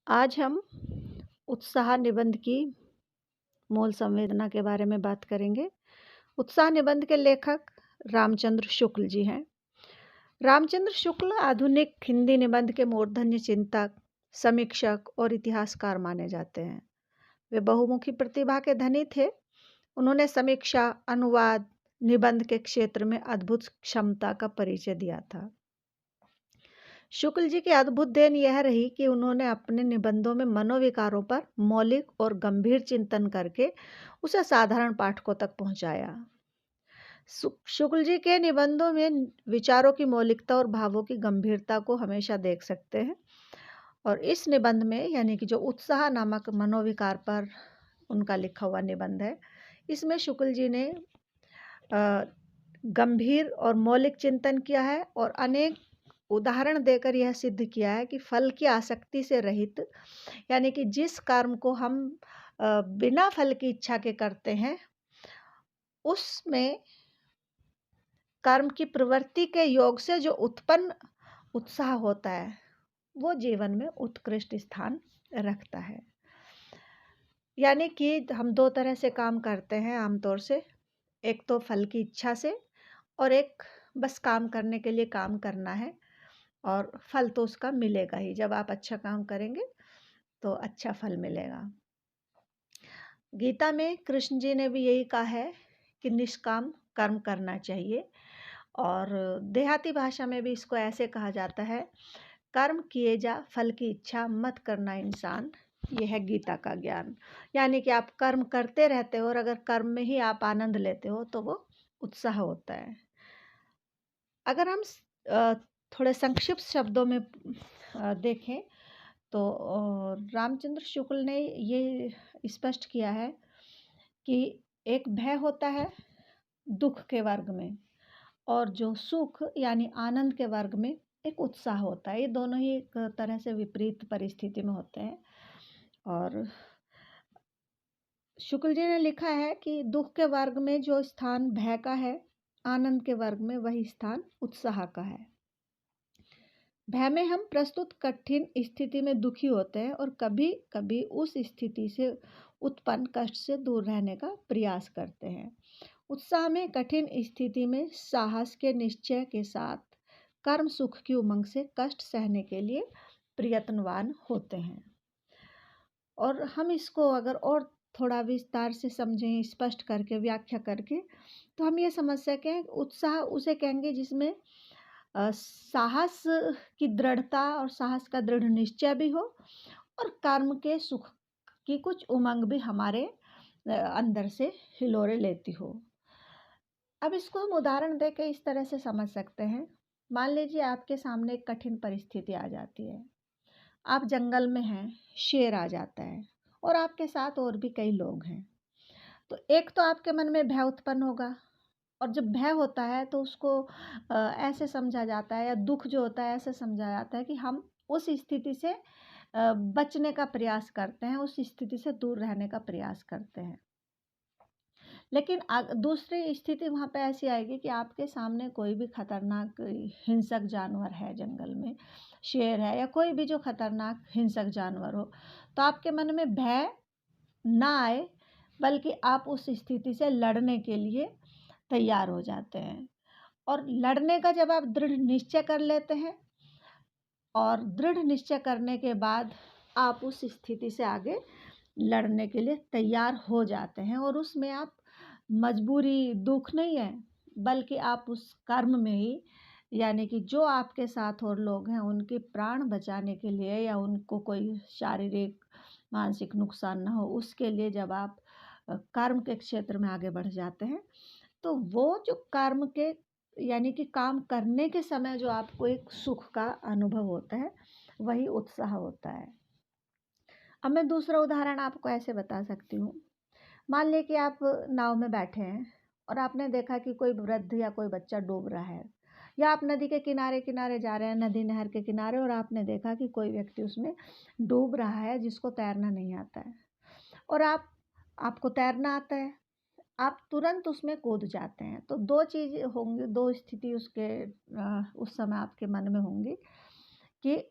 आज हम उत्साह निबंध की मूल संवेदना के बारे में बात करेंगे। उत्साह निबंध के लेखक रामचंद्र शुक्ल जी हैं। रामचंद्र शुक्ल आधुनिक हिंदी निबंध के मूर्धन्य चिंतक, समीक्षक और इतिहासकार माने जाते हैं। वे बहुमुखी प्रतिभा के धनी थे। उन्होंने समीक्षा, अनुवाद, निबंध के क्षेत्र में अद्भुत क्षमता का परिचय दिया था। शुक्ल जी की अद्भुत देन यह रही कि उन्होंने अपने निबंधों में मनोविकारों पर मौलिक और गंभीर चिंतन करके उसे साधारण पाठकों तक पहुंचाया। शुक्ल जी के निबंधों में विचारों की मौलिकता और भावों की गंभीरता को हमेशा देख सकते हैं। और इस निबंध में यानी कि जो उत्साह नामक मनोविकार पर उनका लिखा हुआ निबंध है, इसमें शुक्ल जी ने गंभीर और मौलिक चिंतन किया है और अनेक उदाहरण देकर यह सिद्ध किया है कि फल की आसक्ति से रहित, यानी कि जिस कर्म को हम बिना फल की इच्छा के करते हैं, उसमें कर्म की प्रवृत्ति के योग से जो उत्पन्न उत्साह होता है, वो जीवन में उत्कृष्ट स्थान रखता है। यानी कि हम दो तरह से काम करते हैं आमतौर से, एक तो फल की इच्छा से और एक बस काम करने के लिए काम करना है और फल तो उसका मिलेगा ही। जब आप अच्छा काम करेंगे तो अच्छा फल मिलेगा। गीता में कृष्ण जी ने भी यही कहा है कि निष्काम कर्म करना चाहिए, और देहाती भाषा में भी इसको ऐसे कहा जाता है, कर्म किए जा फल की इच्छा मत करना इंसान। यह है गीता का ज्ञान। यानी कि आप कर्म करते रहते हो और अगर कर्म में ही आप आनंद लेते हो तो वो उत्साह होता है। अगर हम थोड़े संक्षिप्त शब्दों में देखें तो रामचंद्र शुक्ल ने ये स्पष्ट किया है कि एक भय होता है दुख के वर्ग में, और जो सुख यानी आनंद के वर्ग में एक उत्साह होता है। ये दोनों ही एक तरह से विपरीत परिस्थिति में होते हैं। और शुक्ल जी ने लिखा है कि दुख के वर्ग में जो स्थान भय का है, आनंद के वर्ग में वही स्थान उत्साह का है। भय में हम प्रस्तुत कठिन स्थिति में दुखी होते हैं और कभी कभी उस स्थिति से उत्पन्न कष्ट से दूर रहने का प्रयास करते हैं। उत्साह में कठिन स्थिति में साहस के निश्चय के साथ कर्म सुख की उमंग से कष्ट सहने के लिए प्रयत्नवान होते हैं। और हम इसको अगर और थोड़ा विस्तार से समझें, स्पष्ट करके व्याख्या करके, तो हम ये समझ सकें उत्साह उसे कहेंगे जिसमें साहस की दृढ़ता और साहस का दृढ़ निश्चय भी हो और कर्म के सुख की कुछ उमंग भी हमारे अंदर से हिलोरे लेती हो। अब इसको हम उदाहरण देके इस तरह से समझ सकते हैं। मान लीजिए आपके सामने एक कठिन परिस्थिति आ जाती है। आप जंगल में हैं, शेर आ जाता है और आपके साथ और भी कई लोग हैं। तो एक तो आपके मन में भय उत्पन्न होगा, और जब भय होता है तो उसको ऐसे समझा जाता है, या दुख जो होता है ऐसे समझा जाता है कि हम उस स्थिति से बचने का प्रयास करते हैं, उस स्थिति से दूर रहने का प्रयास करते हैं। लेकिन दूसरी स्थिति वहाँ पे ऐसी आएगी कि आपके सामने कोई भी खतरनाक हिंसक जानवर है, जंगल में शेर है या कोई भी जो खतरनाक हिंसक जानवर हो, तो आपके मन में भय ना आए, बल्कि आप उस स्थिति से लड़ने के लिए तैयार हो जाते हैं। और लड़ने का जब आप दृढ़ निश्चय कर लेते हैं और दृढ़ निश्चय करने के बाद आप उस स्थिति से आगे लड़ने के लिए तैयार हो जाते हैं, और उसमें आप मजबूरी, दुख नहीं है, बल्कि आप उस कर्म में ही, यानी कि जो आपके साथ और लोग हैं उनके प्राण बचाने के लिए या उनको कोई शारीरिक मानसिक नुकसान ना हो, उसके लिए जब आप कर्म के क्षेत्र में आगे बढ़ जाते हैं, तो वो जो कर्म के यानी कि काम करने के समय जो आपको एक सुख का अनुभव होता है, वही उत्साह होता है। अब मैं दूसरा उदाहरण आपको ऐसे बता सकती हूँ। मान लें कि आप नाव में बैठे हैं और आपने देखा कि कोई वृद्ध या कोई बच्चा डूब रहा है, या आप नदी के किनारे किनारे जा रहे हैं, नदी नहर के किनारे, और आपने देखा कि कोई व्यक्ति उसमें डूब रहा है जिसको तैरना नहीं आता है, और आपको तैरना आता है, आप तुरंत उसमें कूद जाते हैं। तो दो चीज़ होंगी, दो स्थिति उसके उस समय आपके मन में होंगी कि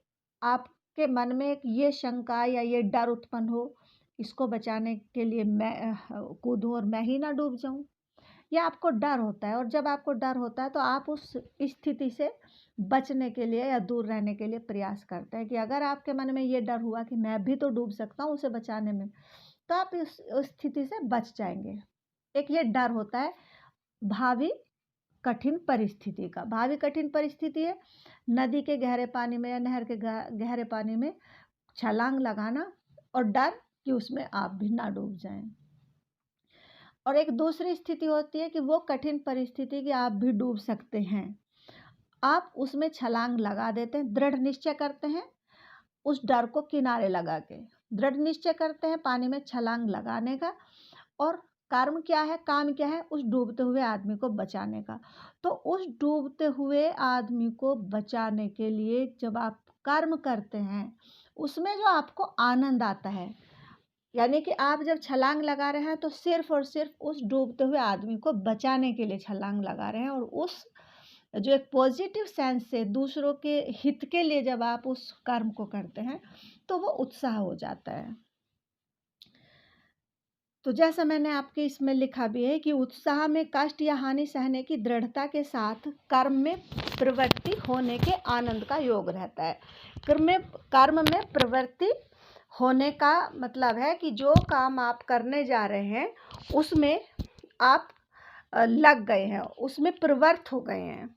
आप आपके मन में एक ये शंका या ये डर उत्पन्न हो, इसको बचाने के लिए मैं कूदूँ और मैं ही ना डूब जाऊँ, या आपको डर होता है। और जब आपको डर होता है तो आप उस स्थिति से बचने के लिए या दूर रहने के लिए प्रयास करते हैं कि अगर आपके मन में ये डर हुआ कि मैं भी तो डूब सकता हूँ उसे बचाने में, तो आप इस उस स्थिति से बच जाएंगे। एक ये डर होता है भावी कठिन परिस्थिति का। भावी कठिन परिस्थिति है नदी के गहरे पानी में या नहर के गहरे पानी में छलांग लगाना, और डर कि उसमें आप भी ना डूब जाएं। और एक दूसरी स्थिति होती है कि वो कठिन परिस्थिति कि आप भी डूब सकते हैं, आप उसमें छलांग लगा देते हैं, दृढ़ निश्चय करते हैं, उस डर को किनारे लगा के दृढ़ निश्चय करते हैं पानी में छलांग लगाने का। और कर्म क्या है, काम क्या है, उस डूबते हुए आदमी को बचाने का। तो उस डूबते हुए आदमी को बचाने के लिए जब आप कर्म करते हैं, उसमें जो आपको आनंद आता है, यानी कि आप जब छलांग लगा रहे हैं तो सिर्फ और सिर्फ उस डूबते हुए आदमी को बचाने के लिए छलांग लगा रहे हैं, और उस जो एक पॉजिटिव सेंस से दूसरों के हित के लिए जब आप उस कर्म को करते हैं तो वो उत्साह हो जाता है। तो जैसा मैंने आपके इसमें लिखा भी है कि उत्साह में कष्ट या हानि सहने की दृढ़ता के साथ कर्म में प्रवृत्ति होने के आनंद का योग रहता है। कर्म में प्रवृत्ति होने का मतलब है कि जो काम आप करने जा रहे हैं उसमें आप लग गए हैं, उसमें प्रवृत्त हो गए हैं,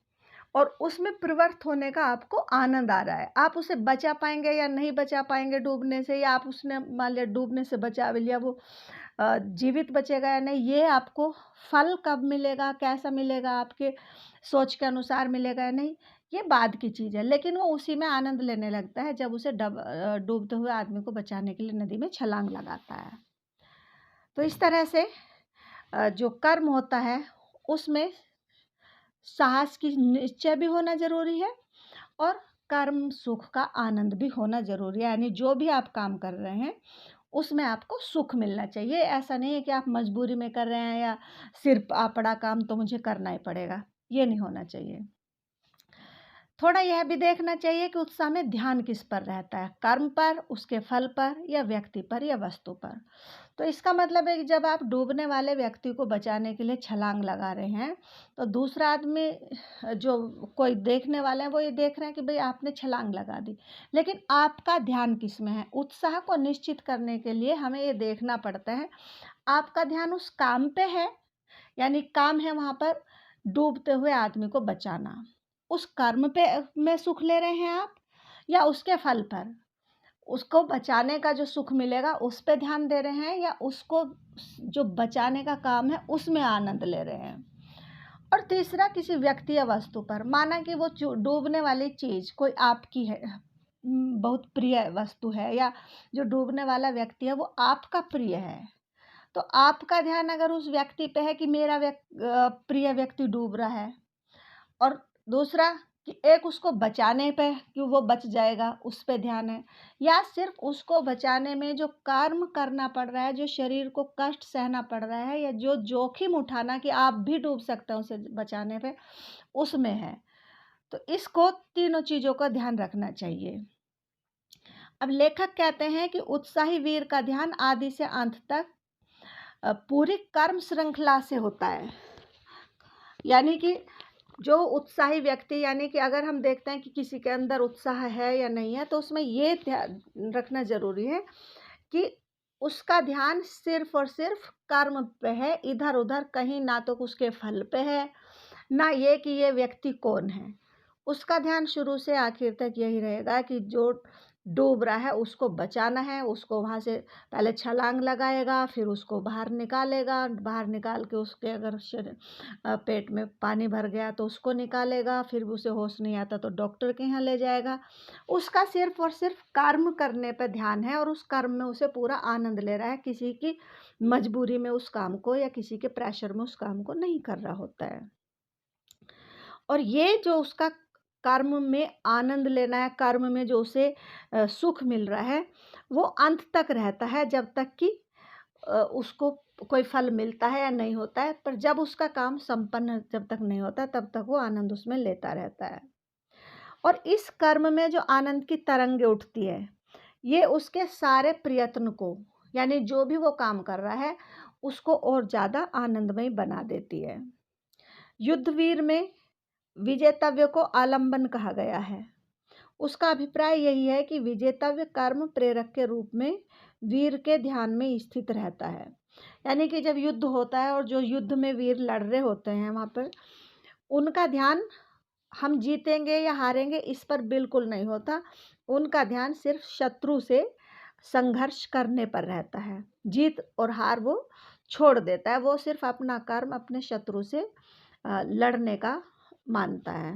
और उसमें प्रवृत्त होने का आपको आनंद आ रहा है। आप उसे बचा पाएंगे या नहीं बचा पाएंगे डूबने से, या आप उसने मान लिया डूबने से बचा लिया, वो जीवित बचेगा या नहीं, ये आपको फल कब मिलेगा, कैसा मिलेगा, आपके सोच के अनुसार मिलेगा या नहीं, ये बाद की चीज़ है। लेकिन वो उसी में आनंद लेने लगता है जब उसे डूबते हुए आदमी को बचाने के लिए नदी में छलांग लगाता है। तो इस तरह से जो कर्म होता है उसमें साहस की निश्चय भी होना जरूरी है, और कर्म सुख का आनंद भी होना जरूरी है। यानी जो भी आप काम कर रहे हैं उसमें आपको सुख मिलना चाहिए। ऐसा नहीं है कि आप मजबूरी में कर रहे हैं या सिर्फ पड़ा काम तो मुझे करना ही पड़ेगा, ये नहीं होना चाहिए। थोड़ा यह भी देखना चाहिए कि उत्साह में ध्यान किस पर रहता है, कर्म पर, उसके फल पर, या व्यक्ति पर, या वस्तु पर। तो इसका मतलब है कि जब आप डूबने वाले व्यक्ति को बचाने के लिए छलांग लगा रहे हैं तो दूसरा आदमी जो कोई देखने वाले हैं वो ये देख रहे हैं कि भाई आपने छलांग लगा दी, लेकिन आपका ध्यान किस में है। उत्साह को निश्चित करने के लिए हमें ये देखना पड़ता है आपका ध्यान उस काम पे है, यानी काम है वहाँ पर डूबते हुए आदमी को बचाना, उस कर्म पे में सुख ले रहे हैं आप, या उसके फल पर, उसको बचाने का जो सुख मिलेगा उस पे ध्यान दे रहे हैं, या उसको जो बचाने का काम है उसमें आनंद ले रहे हैं। और तीसरा किसी व्यक्ति या वस्तु पर, माना कि वो डूबने वाली चीज़ कोई आपकी है, बहुत प्रिय वस्तु है, या जो डूबने वाला व्यक्ति है वो आपका प्रिय है, तो आपका ध्यान अगर उस व्यक्ति पे है कि मेरा प्रिय व्यक्ति डूब रहा है, और दूसरा कि एक उसको बचाने पे कि वो बच जाएगा उस पे ध्यान है, या सिर्फ उसको बचाने में जो कर्म करना पड़ रहा है, जो शरीर को कष्ट सहना पड़ रहा है, या जो जोखिम उठाना कि आप भी डूब सकते हो उसे बचाने पे, उसमें है। तो इसको तीनों चीज़ों का ध्यान रखना चाहिए। अब लेखक कहते हैं कि उत्साही वीर का ध्यान आदि से अंत तक पूरी कर्म श्रृंखला से होता है। यानी कि जो उत्साही व्यक्ति, यानी कि अगर हम देखते हैं कि किसी के अंदर उत्साह है या नहीं है, तो उसमें ये ध्यान रखना जरूरी है कि उसका ध्यान सिर्फ और सिर्फ कर्म पे है, इधर उधर कहीं ना तो उसके फल पे है, ना ये कि ये व्यक्ति कौन है। उसका ध्यान शुरू से आखिर तक यही रहेगा कि जो डूब रहा है उसको बचाना है, उसको वहाँ से पहले छलांग लगाएगा, फिर उसको बाहर निकालेगा, बाहर निकाल के उसके अगर पेट में पानी भर गया तो उसको निकालेगा, फिर उसे होश नहीं आता तो डॉक्टर के यहाँ ले जाएगा। उसका सिर्फ और सिर्फ कर्म करने पर ध्यान है, और उस कर्म में उसे पूरा आनंद ले रहा है, किसी की मजबूरी में उस काम को या किसी के प्रेशर में उस काम को नहीं कर रहा होता है। और ये जो उसका कर्म में आनंद लेना है, कर्म में जो उसे सुख मिल रहा है, वो अंत तक रहता है, जब तक कि उसको कोई फल मिलता है या नहीं होता है। पर जब उसका काम संपन्न जब तक नहीं होता तब तक वो आनंद उसमें लेता रहता है। और इस कर्म में जो आनंद की तरंगे उठती है, ये उसके सारे प्रयत्न को, यानी जो भी वो काम कर रहा है उसको और ज़्यादा आनंदमय बना देती है। युद्धवीर में विजेतव्य को आलंबन कहा गया है। उसका अभिप्राय यही है कि विजेतव्य कर्म प्रेरक के रूप में वीर के ध्यान में स्थित रहता है। यानी कि जब युद्ध होता है और जो युद्ध में वीर लड़ रहे होते हैं वहाँ पर, उनका ध्यान हम जीतेंगे या हारेंगे इस पर बिल्कुल नहीं होता। उनका ध्यान सिर्फ शत्रु से संघर्ष करने पर रहता है। जीत और हार वो छोड़ देता है, वो सिर्फ अपना कर्म अपने शत्रु से लड़ने का मानता है।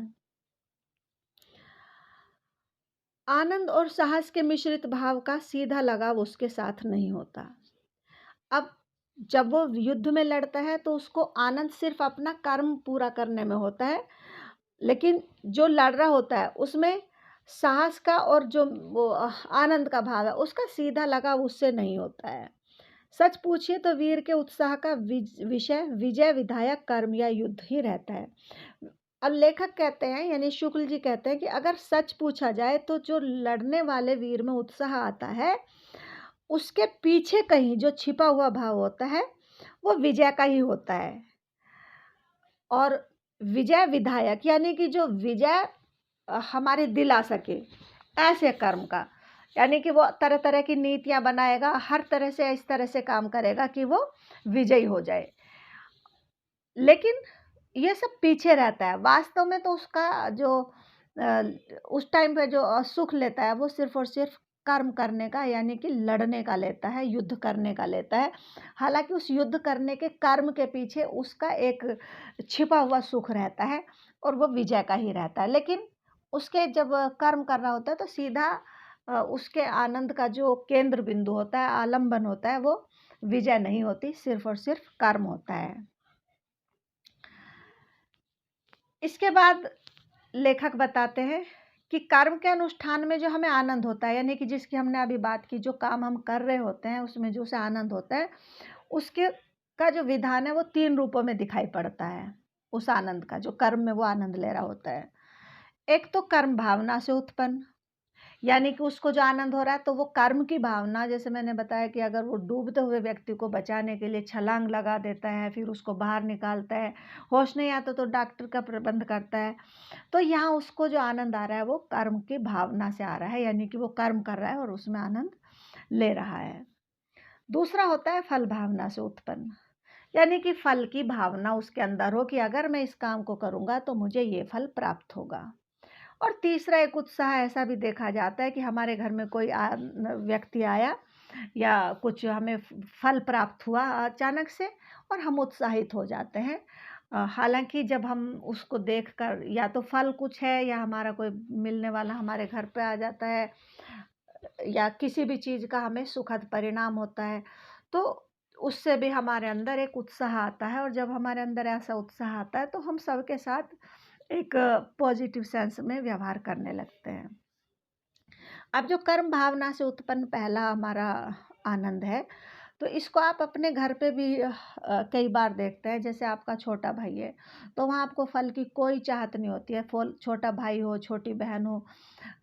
आनंद और साहस के मिश्रित भाव का सीधा लगाव उसके साथ नहीं होता। अब जब वो युद्ध में लड़ता है तो उसको आनंद सिर्फ अपना कर्म पूरा करने में होता है, लेकिन जो लड़ रहा होता है उसमें साहस का और जो वो आनंद का भाव है उसका सीधा लगाव उससे नहीं होता है। सच पूछिए तो वीर के उत्साह का विषय विजय विधायक कर्म या युद्ध ही रहता है। अब लेखक कहते हैं, यानी शुक्ल जी कहते हैं कि अगर सच पूछा जाए तो जो लड़ने वाले वीर में उत्साह आता है उसके पीछे कहीं जो छिपा हुआ भाव होता है वो विजय का ही होता है। और विजय विधायक यानी कि जो विजय हमारे दिल आ सके ऐसे कर्म का, यानी कि वो तरह तरह की नीतियां बनाएगा, हर तरह से इस तरह से काम करेगा कि वो विजयी हो जाए। लेकिन ये सब पीछे रहता है, वास्तव में तो उसका जो उस टाइम पे जो सुख लेता है वो सिर्फ और सिर्फ कर्म करने का, यानी कि लड़ने का लेता है, युद्ध करने का लेता है। हालांकि उस युद्ध करने के कर्म के पीछे उसका एक छिपा हुआ सुख रहता है और वो विजय का ही रहता है। लेकिन उसके जब कर्म कर रहा होता है तो सीधा उसके आनंद का जो केंद्र बिंदु होता है, आलंबन होता है, वो विजय नहीं होती, सिर्फ और सिर्फ कर्म होता है। इसके बाद लेखक बताते हैं कि कर्म के अनुष्ठान में जो हमें आनंद होता है, यानी कि जिसकी हमने अभी बात की, जो काम हम कर रहे होते हैं उसमें जो से आनंद होता है, उसके का जो विधान है वो 3 रूपों में दिखाई पड़ता है। उस आनंद का जो कर्म में वो आनंद ले रहा होता है, एक तो कर्म भावना से उत्पन्न, यानी कि उसको जो आनंद हो रहा है तो वो कर्म की भावना, जैसे मैंने बताया कि अगर वो डूबते हुए व्यक्ति को बचाने के लिए छलांग लगा देता है, फिर उसको बाहर निकालता है, होश नहीं आता तो डॉक्टर का प्रबंध करता है, तो यहाँ उसको जो आनंद आ रहा है वो कर्म की भावना से आ रहा है, यानी कि वो कर्म कर रहा है और उसमें आनंद ले रहा है। दूसरा होता है फल भावना से उत्पन्न, यानी कि फल की भावना उसके अंदर हो कि अगर मैं इस काम को करूँगा तो मुझे ये फल प्राप्त होगा। और तीसरा एक उत्साह ऐसा भी देखा जाता है कि हमारे घर में कोई व्यक्ति आया या कुछ हमें फल प्राप्त हुआ अचानक से और हम उत्साहित हो जाते हैं। हालांकि जब हम उसको देखकर, या तो फल कुछ है या हमारा कोई मिलने वाला हमारे घर पे आ जाता है या किसी भी चीज़ का हमें सुखद परिणाम होता है, तो उससे भी हमारे अंदर एक उत्साह आता है। और जब हमारे अंदर ऐसा उत्साह आता है तो हम सबके साथ एक पॉजिटिव सेंस में व्यवहार करने लगते हैं। अब जो कर्म भावना से उत्पन्न पहला हमारा आनंद है, तो इसको आप अपने घर पे भी कई बार देखते हैं। जैसे आपका छोटा भाई है तो वहाँ आपको फल की कोई चाहत नहीं होती है, फल छोटा भाई हो, छोटी बहन हो,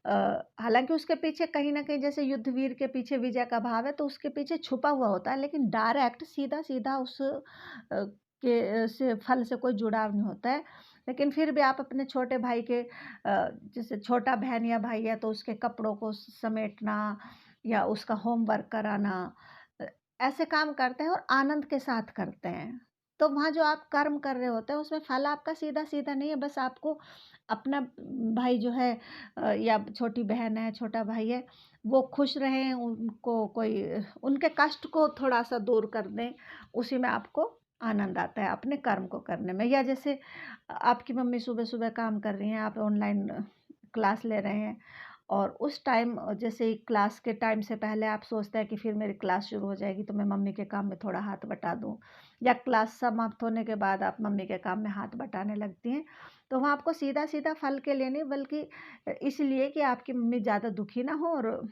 हालांकि उसके पीछे कहीं ना कहीं जैसे युद्धवीर के पीछे विजय का भाव है तो उसके पीछे छुपा हुआ होता है, लेकिन डायरेक्ट सीधा सीधा उस के से फल से कोई जुड़ाव नहीं होता है। लेकिन फिर भी आप अपने छोटे भाई के जैसे छोटा बहन या भाई है तो उसके कपड़ों को समेटना या उसका होमवर्क कराना, अ, ऐसे काम करते हैं और आनंद के साथ करते हैं। तो वहाँ जो आप कर्म कर रहे होते हैं उसमें फल आपका सीधा सीधा नहीं है, बस आपको अपना भाई जो है या छोटी बहन है, छोटा भाई है, वो खुश रहें, उनको कोई उनके कष्ट को थोड़ा सा दूर कर दें, उसी में आपको आनंद आता है अपने कर्म को करने में। या जैसे आपकी मम्मी सुबह सुबह काम कर रही हैं, आप ऑनलाइन क्लास ले रहे हैं और उस टाइम जैसे ही क्लास के टाइम से पहले आप सोचते हैं कि फिर मेरी क्लास शुरू हो जाएगी तो मैं मम्मी के काम में थोड़ा हाथ बटा दूं, या क्लास समाप्त होने के बाद आप मम्मी के काम में हाथ बटाने लगती हैं, तो वहाँ आपको सीधा सीधा फल के लिए नहीं, बल्कि इसलिए कि आपकी मम्मी ज़्यादा दुखी ना हो और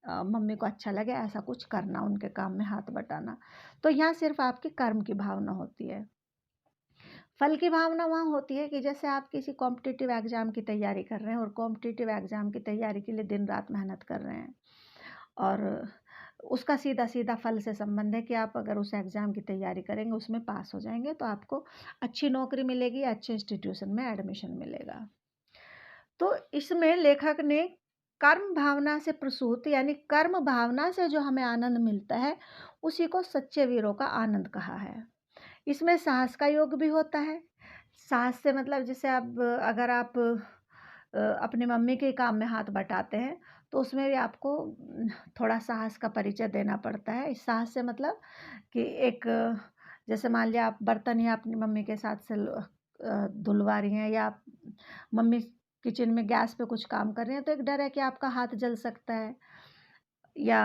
मम्मी को अच्छा लगे ऐसा कुछ करना, उनके काम में हाथ बटाना। तो यहाँ सिर्फ आपकी कर्म की भावना होती है। फल की भावना वहाँ होती है कि जैसे आप किसी कॉम्पिटिटिव एग्ज़ाम की तैयारी कर रहे हैं और कॉम्पिटिटिव एग्ज़ाम की तैयारी के लिए दिन रात मेहनत कर रहे हैं, और उसका सीधा-सीधा फल से संबंध है कि आप अगर उस एग्ज़ाम की तैयारी करेंगे, उसमें पास हो जाएँगे, तो आपको अच्छी नौकरी मिलेगी, अच्छे इंस्टीट्यूशन में एडमिशन मिलेगा। तो इसमें लेखक ने कर्म भावना से प्रसूत यानी कर्म भावना से जो हमें आनंद मिलता है, उसी को सच्चे वीरों का आनंद कहा है। इसमें साहस का योग भी होता है। साहस से मतलब जैसे अब अगर आप अपनी मम्मी के काम में हाथ बटाते हैं, तो उसमें भी आपको थोड़ा साहस का परिचय देना पड़ता है। इस साहस से मतलब कि एक जैसे मान लिया आप बर्तन ही अपनी मम्मी के साथ से धुलवा रही हैं, या आप मम्मी किचन में गैस पे कुछ काम कर रहे हैं, तो एक डर है कि आपका हाथ जल सकता है या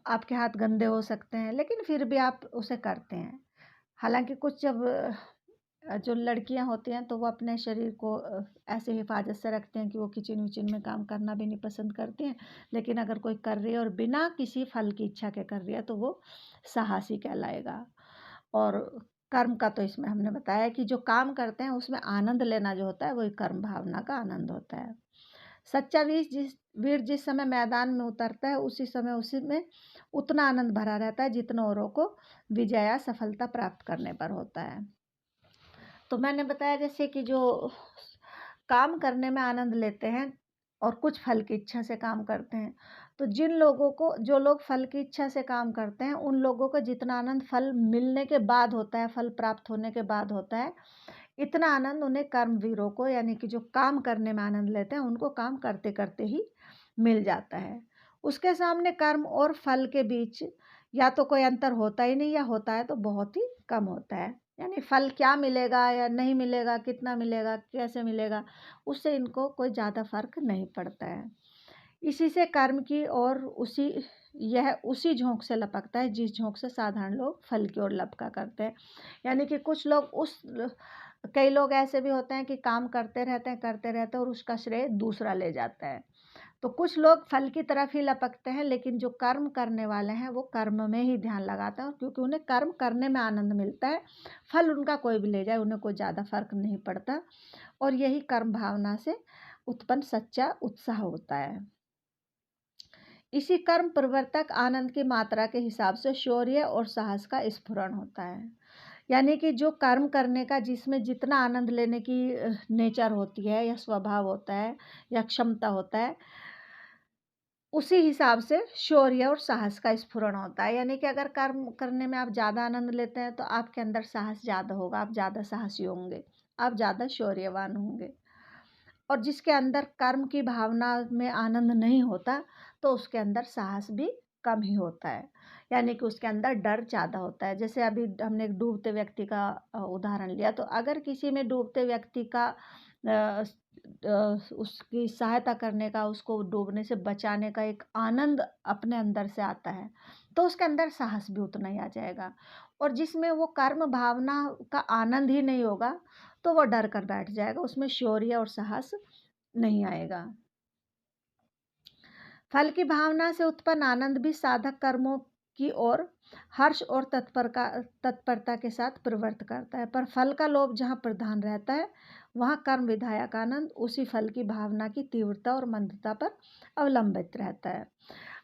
आपके हाथ गंदे हो सकते हैं, लेकिन फिर भी आप उसे करते हैं। हालाँकि कुछ जब जो लड़कियाँ होती हैं, तो वो अपने शरीर को ऐसे हिफ़ाज़त से रखती हैं कि वो किचन-विचन में काम करना भी नहीं पसंद करती हैं। लेकिन अगर कोई कर रही है और बिना किसी फल की इच्छा के कर रही है, तो वो साहसी कहलाएगा। और कर्म का तो इसमें हमने बताया कि जो काम करते हैं, उसमें आनंद लेना जो होता है, वही कर्म भावना का आनंद होता है। सच्चा वीर जिस समय मैदान में उतरता है, उसी समय उसी में उतना आनंद भरा रहता है, जितना औरों को विजय या सफलता प्राप्त करने पर होता है। तो मैंने बताया जैसे कि जो काम करने में आनंद लेते हैं और कुछ फल की इच्छा से काम करते हैं, तो जो लोग फल की इच्छा से काम करते हैं, उन लोगों को जितना आनंद फल मिलने के बाद होता है, फल प्राप्त होने के बाद होता है, इतना आनंद उन्हें कर्मवीरों को यानी कि जो काम करने में आनंद लेते हैं, उनको काम करते-करते ही मिल जाता है। उसके सामने कर्म और फल के बीच या तो कोई अंतर होता ही नहीं, या होता है तो बहुत ही कम होता है। यानी फल क्या मिलेगा या नहीं मिलेगा, कितना मिलेगा, कैसे मिलेगा, उससे इनको कोई ज़्यादा फ़र्क नहीं पड़ता है। इसी से कर्म की ओर उसी झोंक से लपकता है, जिस झोंक से साधारण लोग फल की ओर लपका करते हैं। यानी कि कई लोग ऐसे भी होते हैं कि काम करते रहते हैं और उसका श्रेय दूसरा ले जाता है। तो कुछ लोग फल की तरफ ही लपकते हैं, लेकिन जो कर्म करने वाले हैं, वो कर्म में ही ध्यान लगाते हैं, क्योंकि उन्हें कर्म करने में आनंद मिलता है। फल उनका कोई भी ले जाए, उन्हें कोई ज़्यादा फ़र्क नहीं पड़ता, और यही कर्म भावना से उत्पन्न सच्चा उत्साह होता है। इसी कर्म प्रवर्तक आनंद की मात्रा के हिसाब से शौर्य और साहस का स्फुरण होता है। यानी कि जो कर्म करने का जिसमें जितना आनंद लेने की नेचर होती है या स्वभाव होता है या क्षमता होता है, उसी हिसाब से शौर्य और साहस का स्फुरण होता है। यानी कि अगर कर्म करने में आप ज़्यादा आनंद लेते हैं, तो आपके अंदर साहस ज़्यादा होगा, आप ज़्यादा साहसी होंगे, आप ज़्यादा शौर्यवान होंगे। और जिसके अंदर कर्म की भावना में आनंद नहीं होता, तो उसके अंदर साहस भी कम ही होता है। यानी कि उसके अंदर डर ज़्यादा होता है। जैसे अभी हमने एक डूबते व्यक्ति का उदाहरण लिया, तो अगर किसी में डूबते व्यक्ति का उसकी सहायता करने का, उसको डूबने से बचाने का एक आनंद अपने अंदर से आता है, तो उसके अंदर साहस भी उतना ही आ जाएगा। और जिसमें वो कर्म भावना का आनंद ही नहीं होगा, तो वो डर कर बैठ जाएगा, उसमें शौर्य और साहस नहीं आएगा। फल की भावना से उत्पन्न आनंद भी साधक कर्मों की ओर हर्ष और तत्परता के साथ प्रवृत्त करता है, पर फल का लोभ जहाँ प्रधान रहता है, वहाँ कर्म विधायक आनंद उसी फल की भावना की तीव्रता और मंदता पर अवलंबित रहता है।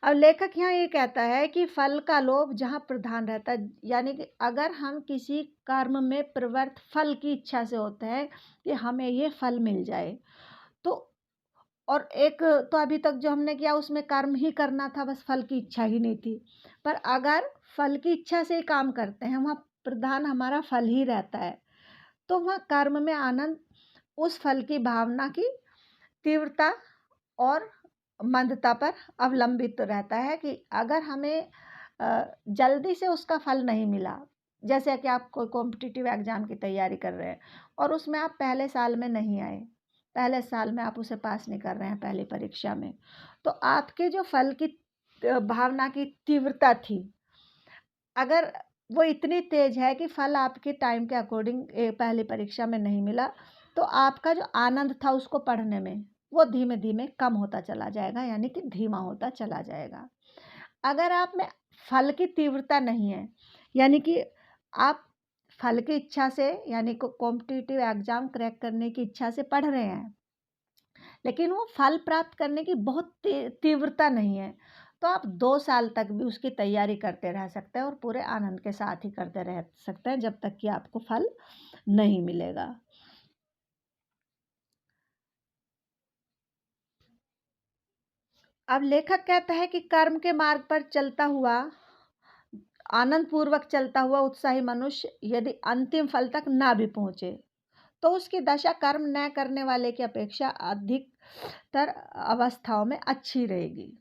अब लेखक यहाँ ये कहता है कि फल का लोभ जहाँ प्रधान रहता है, यानी कि अगर हम किसी कर्म में प्रवृत्त फल की इच्छा से होते हैं कि हमें ये फल मिल जाए, तो और एक तो अभी तक जो हमने किया उसमें कर्म ही करना था, बस फल की इच्छा ही नहीं थी। पर अगर फल की इच्छा से ही काम करते हैं, वहाँ प्रधान हमारा फल ही रहता है, तो वहाँ कर्म में आनंद उस फल की भावना की तीव्रता और मंदता पर अवलंबित रहता है कि अगर हमें जल्दी से उसका फल नहीं मिला, जैसे कि आप कोई कॉम्पिटिटिव एग्ज़ाम की तैयारी कर रहे हैं और उसमें आप पहले साल में नहीं आए, पहले साल में आप उसे पास नहीं कर रहे हैं पहली परीक्षा में, तो आपके जो फल की भावना की तीव्रता थी, अगर वो इतनी तेज़ है कि फल आपके टाइम के अकॉर्डिंग पहली परीक्षा में नहीं मिला, तो आपका जो आनंद था उसको पढ़ने में, वो धीमे-धीमे कम होता चला जाएगा, यानी कि धीमा होता चला जाएगा। अगर आप में फल की तीव्रता नहीं है, यानी कि आप फल की इच्छा से यानी कॉम्पिटिटिव एग्जाम क्रैक करने की इच्छा से पढ़ रहे हैं, लेकिन वो फल प्राप्त करने की बहुत तीव्रता नहीं है, तो आप 2 साल तक भी उसकी तैयारी करते रह सकते हैं और पूरे आनंद के साथ ही करते रह सकते हैं जब तक कि आपको फल नहीं मिलेगा। अब लेखक कहता है कि कर्म के मार्ग पर चलता हुआ, आनंद पूर्वक चलता हुआ उत्साही मनुष्य यदि अंतिम फल तक ना भी पहुंचे तो उसकी दशा कर्म न करने वाले की अपेक्षा अधिकतर अवस्थाओं में अच्छी रहेगी,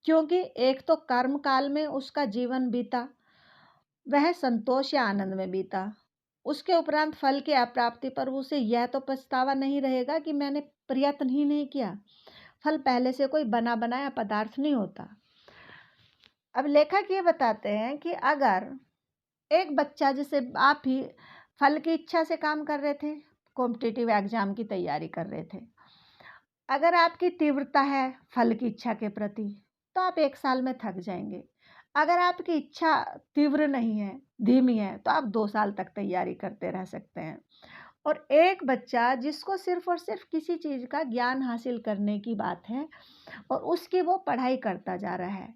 क्योंकि एक तो कर्म काल में उसका जीवन बीता वह संतोष या आनंद में बीता, उसके उपरांत फल की अप्राप्ति पर उसे यह तो पछतावा नहीं रहेगा कि मैंने प्रयत्न ही नहीं किया। फल पहले से कोई बना बनाया पदार्थ नहीं होता। अब लेखक ये बताते हैं कि अगर एक बच्चा, जैसे आप ही फल की इच्छा से काम कर रहे थे, कॉम्पिटिटिव एग्जाम की तैयारी कर रहे थे, अगर आपकी तीव्रता है फल की इच्छा के प्रति तो आप 1 साल में थक जाएंगे। अगर आपकी इच्छा तीव्र नहीं है, धीमी है, तो आप 2 साल तक तैयारी करते रह सकते हैं। और एक बच्चा जिसको सिर्फ और सिर्फ किसी चीज़ का ज्ञान हासिल करने की बात है और उसकी वो पढ़ाई करता जा रहा है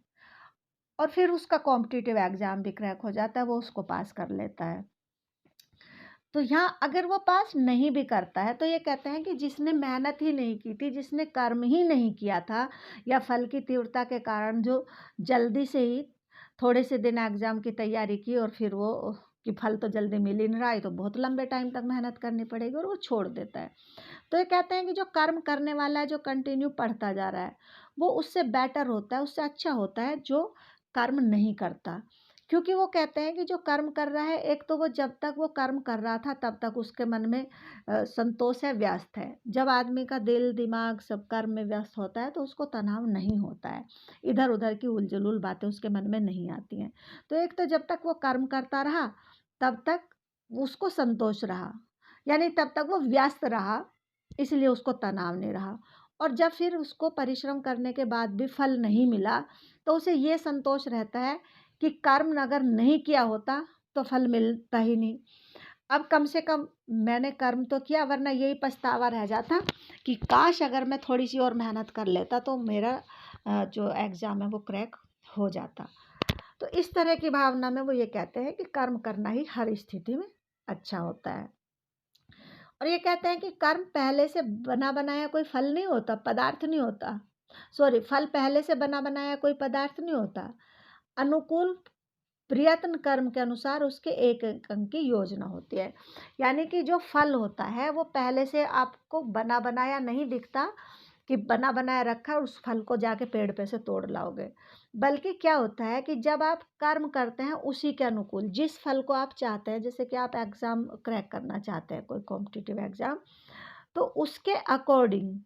और फिर उसका कॉम्पिटिटिव एग्ज़ाम भी क्रैक हो जाता है, वो उसको पास कर लेता है। तो यहाँ अगर वो पास नहीं भी करता है तो ये कहते हैं कि जिसने मेहनत ही नहीं की थी, जिसने कर्म ही नहीं किया था, या फल की तीव्रता के कारण जो जल्दी से ही थोड़े से दिन एग्ज़ाम की तैयारी की और फिर वो कि फल तो जल्दी मिल ही नहीं रहा है, तो बहुत लंबे टाइम तक मेहनत करनी पड़ेगी और वो छोड़ देता है। तो ये कहते हैं कि जो कर्म करने वाला है, जो कंटिन्यू पढ़ता जा रहा है, वो उससे बेटर होता है, उससे अच्छा होता है जो कर्म नहीं करता। क्योंकि वो कहते हैं कि जो कर्म कर रहा है, एक तो वो जब तक वो कर्म कर रहा था तब तक उसके मन में संतोष है, व्यस्त है। जब आदमी का दिल दिमाग सब कर्म में व्यस्त होता है तो उसको तनाव नहीं होता है, इधर उधर की उलझुल बातें उसके मन में नहीं आती हैं। तो एक तो जब तक वो कर्म करता रहा तब तक उसको संतोष रहा, यानी तब तक वो व्यस्त रहा, इसलिए उसको तनाव नहीं रहा। और जब फिर उसको परिश्रम करने के बाद भी फल नहीं मिला तो उसे ये संतोष रहता है कि कर्म अगर नहीं किया होता तो फल मिलता ही नहीं। अब कम से कम मैंने कर्म तो किया, वरना यही पछतावा रह जाता कि काश अगर मैं थोड़ी सी और मेहनत कर लेता तो मेरा जो एग्ज़ाम है वो क्रैक हो जाता। तो इस तरह की भावना में वो ये कहते हैं कि कर्म करना ही हर स्थिति में अच्छा होता है। और ये कहते हैं कि कर्म पहले से बना बनाया कोई फल नहीं होता, पदार्थ नहीं होता। सॉरी, फल पहले से बना बनाया कोई पदार्थ नहीं होता। अनुकूल प्रयत्न कर्म के अनुसार उसके एक एक अंक की योजना होती है। यानी कि जो फल होता है वो पहले से आपको बना बनाया नहीं दिखता कि बना बनाया रखा और उस फल को जाके पेड़ पे से तोड़ लाओगे। बल्कि क्या होता है कि जब आप कर्म करते हैं उसी के अनुकूल जिस फल को आप चाहते हैं, जैसे कि आप एग्ज़ाम क्रैक करना चाहते हैं, कोई कॉम्पिटिटिव एग्ज़ाम, तो उसके अकॉर्डिंग,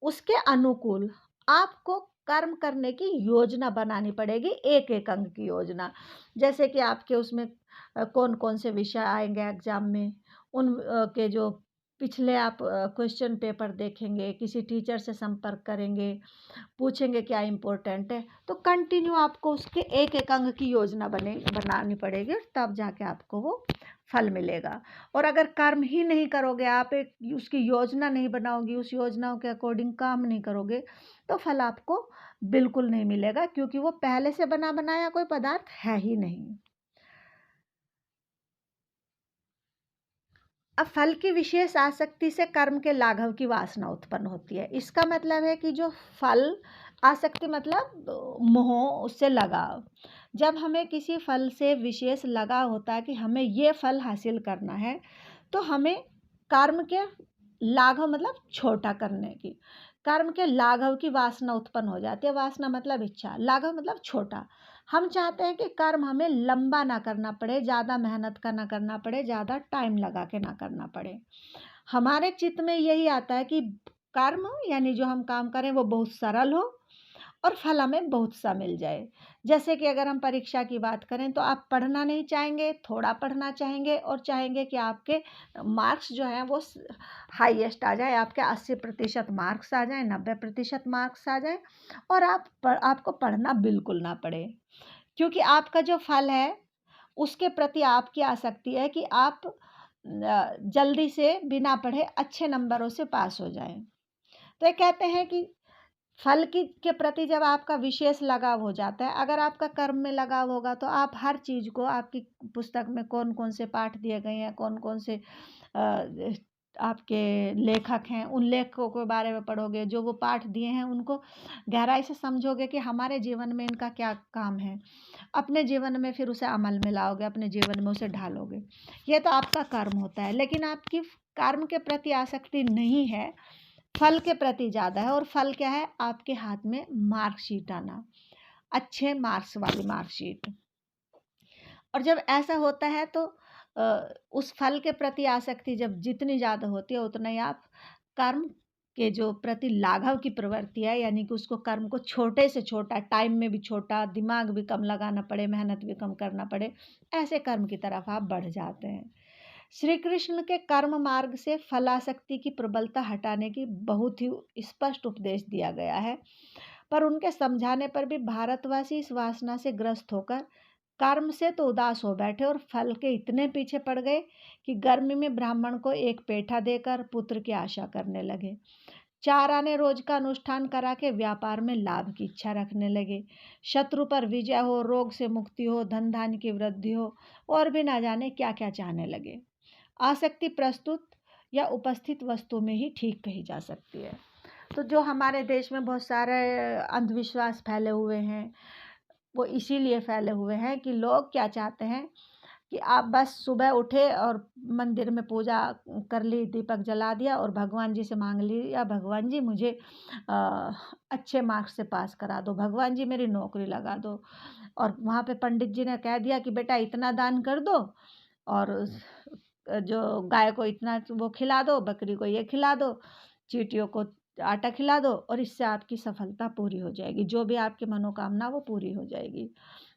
उसके अनुकूल आपको कर्म करने की योजना बनानी पड़ेगी, एक एक अंक की योजना। जैसे कि आपके उसमें कौन कौन से विषय आएंगे एग्जाम में, उन के जो पिछले आप क्वेश्चन पेपर देखेंगे, किसी टीचर से संपर्क करेंगे, पूछेंगे क्या इम्पोर्टेंट है, तो कंटिन्यू आपको उसके एक एक अंग की योजना बनानी पड़ेगी, तब जाके आपको वो फल मिलेगा। और अगर कर्म ही नहीं करोगे, आप एक उसकी योजना नहीं बनाओगी, उस योजनाओं के अकॉर्डिंग काम नहीं करोगे, तो फल आपको बिल्कुल नहीं मिलेगा, क्योंकि वो पहले से बना बनाया कोई पदार्थ है ही नहीं। अब फल की विशेष आसक्ति से कर्म के लाघव की वासना उत्पन्न होती है। इसका मतलब है कि जो फल आसक्ति मतलब मोह, उससे लगाव। जब हमें किसी फल से विशेष लगाव होता है कि हमें ये फल हासिल करना है, तो हमें कर्म के लाघव मतलब छोटा करने की, कर्म के लाघव की वासना उत्पन्न हो जाती है। वासना मतलब इच्छा, लाघव मतलब छोटा। हम चाहते हैं कि कर्म हमें लंबा ना करना पड़े, ज़्यादा मेहनत का ना करना पड़े, ज़्यादा टाइम लगा के ना करना पड़े। हमारे चित्त में यही आता है कि कर्म यानी जो हम काम करें वो बहुत सरल हो और फल हमें बहुत सा मिल जाए। जैसे कि अगर हम परीक्षा की बात करें तो आप पढ़ना नहीं चाहेंगे, थोड़ा पढ़ना चाहेंगे और चाहेंगे कि आपके मार्क्स जो हैं वो हाईएस्ट आ जाए, आपके 80% मार्क्स आ जाए, 90% मार्क्स आ जाए और आपको पढ़ना बिल्कुल ना पड़े। क्योंकि आपका जो फल है उसके प्रति आपकी आसक्ति है कि आप जल्दी से बिना पढ़े अच्छे नंबरों से पास हो जाएं। तो ये कहते हैं कि फल की के प्रति जब आपका विशेष लगाव हो जाता है, अगर आपका कर्म में लगाव होगा तो आप हर चीज़ को, आपकी पुस्तक में कौन कौन से पाठ दिए गए हैं, कौन कौन से आपके लेखक हैं, उन लेखकों के बारे में पढ़ोगे, जो वो पाठ दिए हैं उनको गहराई से समझोगे कि हमारे जीवन में इनका क्या काम है, अपने जीवन में फिर उसे अमल में लाओगे, अपने जीवन में उसे ढालोगे। ये तो आपका कर्म होता है। लेकिन आपकी कर्म के प्रति आसक्ति नहीं है, फल के प्रति ज़्यादा है। और फल क्या है? आपके हाथ में मार्कशीट आना, अच्छे मार्क्स वाली मार्कशीट। और जब ऐसा होता है तो उस फल के प्रति आसक्ति जब जितनी ज़्यादा होती है, उतना ही आप कर्म के जो प्रति लाघव की प्रवृत्ति है, यानी कि उसको कर्म को छोटे से छोटा, टाइम में भी छोटा, दिमाग भी कम लगाना पड़े, मेहनत भी कम करना पड़े, ऐसे कर्म की तरफ आप बढ़ जाते हैं। श्री कृष्ण के कर्म मार्ग से फलासक्ति की प्रबलता हटाने की बहुत ही स्पष्ट उपदेश दिया गया है, पर उनके समझाने पर भी भारतवासी इस वासना से ग्रस्त होकर कर्म से तो उदास हो बैठे और फल के इतने पीछे पड़ गए कि गर्मी में ब्राह्मण को एक पेठा देकर पुत्र की आशा करने लगे। 4 आने रोज का अनुष्ठान करा के व्यापार में लाभ की इच्छा रखने लगे। शत्रु पर विजय हो, रोग से मुक्ति हो, धन धान्य की वृद्धि हो, और भी ना जाने क्या क्या चाहने लगे। आसक्ति प्रस्तुत या उपस्थित वस्तु में ही ठीक कही जा सकती है। तो जो हमारे देश में बहुत सारे अंधविश्वास फैले हुए हैं, वो इसीलिए फैले हुए हैं कि लोग क्या चाहते हैं कि आप बस सुबह उठे और मंदिर में पूजा कर ली, दीपक जला दिया और भगवान जी से मांग लिया, भगवान जी मुझे अच्छे मार्क्स से पास करा दो, भगवान जी मेरी नौकरी लगा दो। और वहाँ पे पंडित जी ने कह दिया कि बेटा इतना दान कर दो, और जो गाय को इतना वो खिला दो, बकरी को ये खिला दो, चींटियों को आटा खिला दो, और इससे आपकी सफलता पूरी हो जाएगी, जो भी आपकी मनोकामना वो पूरी हो जाएगी।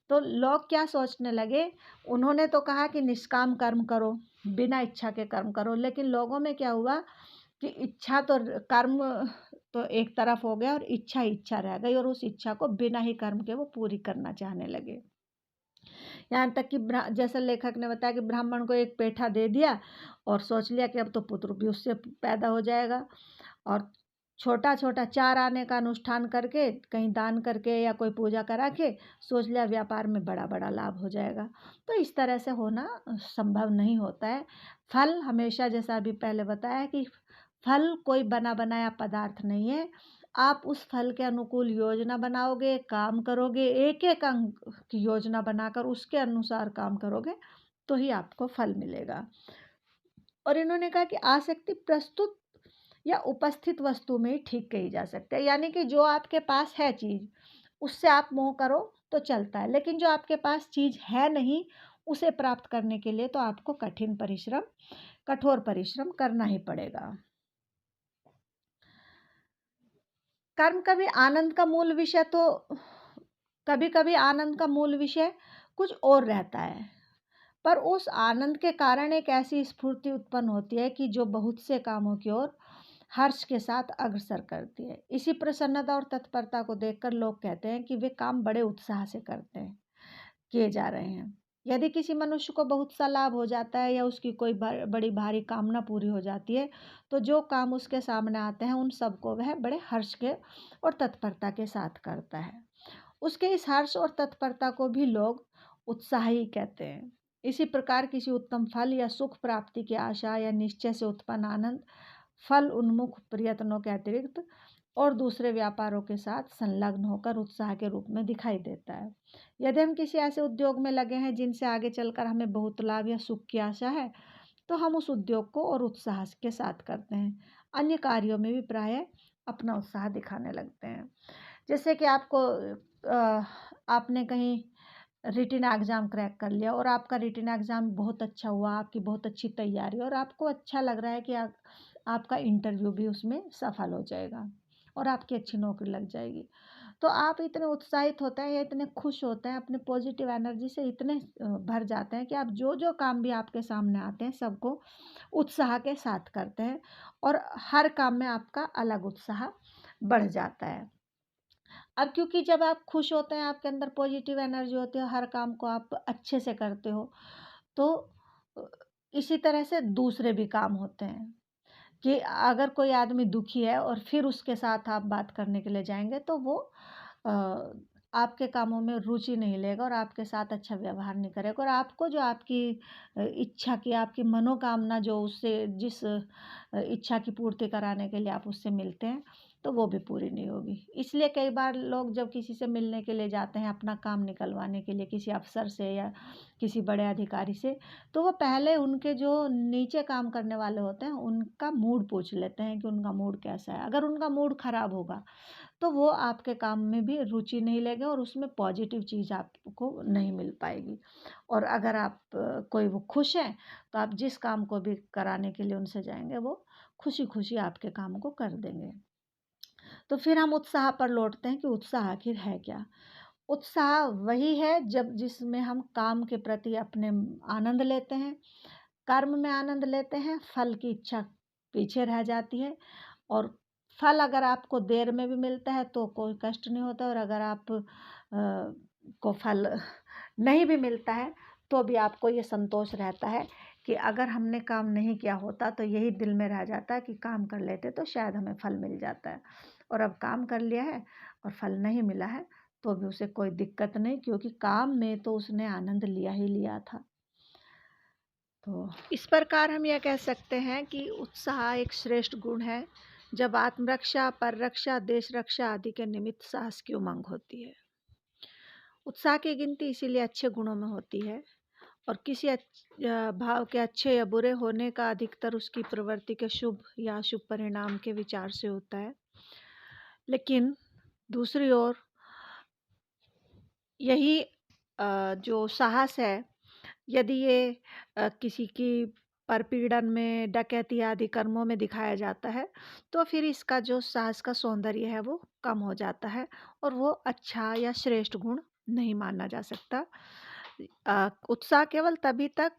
तो लोग क्या सोचने लगे, उन्होंने तो कहा कि निष्काम कर्म करो, बिना इच्छा के कर्म करो, लेकिन लोगों में क्या हुआ कि इच्छा तो, कर्म तो एक तरफ हो गया और इच्छा इच्छा रह गई, और उस इच्छा को बिना ही कर्म के वो पूरी करना चाहने लगे। यहाँ तक कि जैसा लेखक ने बताया कि ब्राह्मण को एक पेठा दे दिया और सोच लिया कि अब तो पुत्र भी उससे पैदा हो जाएगा, और छोटा छोटा 4 आने का अनुष्ठान करके, कहीं दान करके या कोई पूजा करा के सोच लिया व्यापार में बड़ा बड़ा लाभ हो जाएगा। तो इस तरह से होना संभव नहीं होता है। फल हमेशा, जैसा अभी पहले बताया कि फल कोई बना बनाया पदार्थ नहीं है। आप उस फल के अनुकूल योजना बनाओगे, काम करोगे, एक एक अंग की योजना बनाकर उसके अनुसार काम करोगे, तो ही आपको फल मिलेगा। और इन्होंने कहा कि आसक्ति प्रस्तुत या उपस्थित वस्तु में ही ठीक कही जा सकती है, यानी कि जो आपके पास है चीज़, उससे आप मोह करो तो चलता है, लेकिन जो आपके पास चीज़ है नहीं, उसे प्राप्त करने के लिए तो आपको कठोर परिश्रम करना ही पड़ेगा। कर्म कभी आनंद का मूल विषय तो कभी कभी आनंद का मूल विषय कुछ और रहता है, पर उस आनंद के कारण एक ऐसी स्फूर्ति उत्पन्न होती है कि जो बहुत से कामों की ओर हर्ष के साथ अग्रसर करती है। इसी प्रसन्नता और तत्परता को देखकर लोग कहते हैं कि वे काम बड़े उत्साह से किए जा रहे हैं। यदि किसी मनुष्य को बहुत सा लाभ हो जाता है या उसकी कोई बड़ी भारी कामना पूरी हो जाती है, तो जो काम उसके सामने आते हैं उन सबको वह बड़े हर्ष के और तत्परता के साथ करता है। उसके इस हर्ष और तत्परता को भी लोग उत्साह ही कहते हैं। इसी प्रकार किसी उत्तम फल या सुख प्राप्ति की आशा या निश्चय से उत्पन्न आनंद फल उन्मुख प्रयत्नों के अतिरिक्त और दूसरे व्यापारों के साथ संलग्न होकर उत्साह के रूप में दिखाई देता है। यदि हम किसी ऐसे उद्योग में लगे हैं जिनसे आगे चलकर हमें बहुत लाभ या सुख की आशा है, तो हम उस उद्योग को और उत्साह के साथ करते हैं। अन्य कार्यों में भी प्रायः अपना उत्साह दिखाने लगते हैं। जैसे कि आपने कहीं रिटन एग्ज़ाम क्रैक कर लिया और आपका रिटन एग्ज़ाम बहुत अच्छा हुआ, आपकी बहुत अच्छी तैयारी, और आपको अच्छा लग रहा है कि आपका इंटरव्यू भी उसमें सफल हो जाएगा और आपकी अच्छी नौकरी लग जाएगी। तो आप इतने उत्साहित होते हैं या इतने खुश होते हैं, अपने पॉजिटिव एनर्जी से इतने भर जाते हैं कि आप जो जो काम भी आपके सामने आते हैं सबको उत्साह के साथ करते हैं, और हर काम में आपका अलग उत्साह बढ़ जाता है। अब क्योंकि जब आप खुश होते हैं, आपके अंदर पॉजिटिव एनर्जी होती है, हर काम को आप अच्छे से करते हो, तो अ, इसी तरह से दूसरे भी काम होते हैं कि अगर कोई आदमी दुखी है और फिर उसके साथ आप बात करने के लिए जाएँगे, तो वो अ, आपके कामों में रुचि नहीं लेगा और आपके साथ अच्छा व्यवहार नहीं करेगा और आपको जो आपकी इच्छा की, आपकी मनोकामना जो उससे जिस इच्छा की पूर्ति कराने के लिए आप उससे मिलते हैं, तो वो भी पूरी नहीं होगी। इसलिए कई बार लोग जब किसी से मिलने के लिए जाते हैं, अपना काम निकलवाने के लिए किसी अफ़सर से या किसी बड़े अधिकारी से, तो वो पहले उनके जो नीचे काम करने वाले होते हैं, उनका मूड पूछ लेते हैं कि उनका मूड कैसा है। अगर उनका मूड ख़राब होगा, तो वो आपके काम में भी रुचि नहीं लेंगे और उसमें पॉजिटिव चीज़ आपको नहीं मिल पाएगी। और अगर आप कोई वो खुश हैं, तो आप जिस काम को भी कराने के लिए उनसे जाएँगे, वो खुशी-खुशी आपके काम को कर देंगे। तो फिर हम उत्साह पर लौटते हैं कि उत्साह आखिर है क्या? उत्साह वही है जब जिसमें हम काम के प्रति अपने आनंद लेते हैं, कर्म में आनंद लेते हैं, फल की इच्छा पीछे रह जाती है और फल अगर आपको देर में भी मिलता है तो कोई कष्ट नहीं होता और अगर आप को फल नहीं भी मिलता है तो भी आपको ये संतोष रहता है कि अगर हमने काम नहीं किया होता तो यही दिल में रह जाता है कि काम कर लेते तो शायद हमें फल मिल जाता है और अब काम कर लिया है और फल नहीं मिला है तो भी उसे कोई दिक्कत नहीं क्योंकि काम में तो उसने आनंद लिया ही लिया था। तो इस प्रकार हम यह कह सकते हैं कि उत्साह एक श्रेष्ठ गुण है जब आत्मरक्षा, पररक्षा, देश रक्षा आदि के निमित्त साहस की उमंग होती है। उत्साह की गिनती इसीलिए अच्छे गुणों में होती है और किसी भाव के अच्छे या बुरे होने का अधिकतर उसकी प्रवृत्ति के शुभ या अशुभ परिणाम के विचार से होता है। लेकिन दूसरी ओर यही जो साहस है यदि ये किसी की परपीड़न में, डकैती आदि कर्मों में दिखाया जाता है, तो फिर इसका जो साहस का सौंदर्य है वो कम हो जाता है और वो अच्छा या श्रेष्ठ गुण नहीं माना जा सकता। उत्साह केवल तभी तक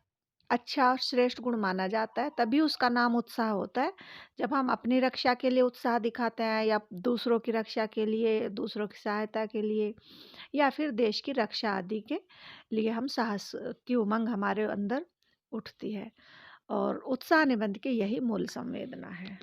अच्छा और श्रेष्ठ गुण माना जाता है, तभी उसका नाम उत्साह होता है, जब हम अपनी रक्षा के लिए उत्साह दिखाते हैं या दूसरों की रक्षा के लिए, दूसरों की सहायता के लिए या फिर देश की रक्षा आदि के लिए हम साहस की उमंग हमारे अंदर उठती है और उत्साह निबंध की यही मूल संवेदना है।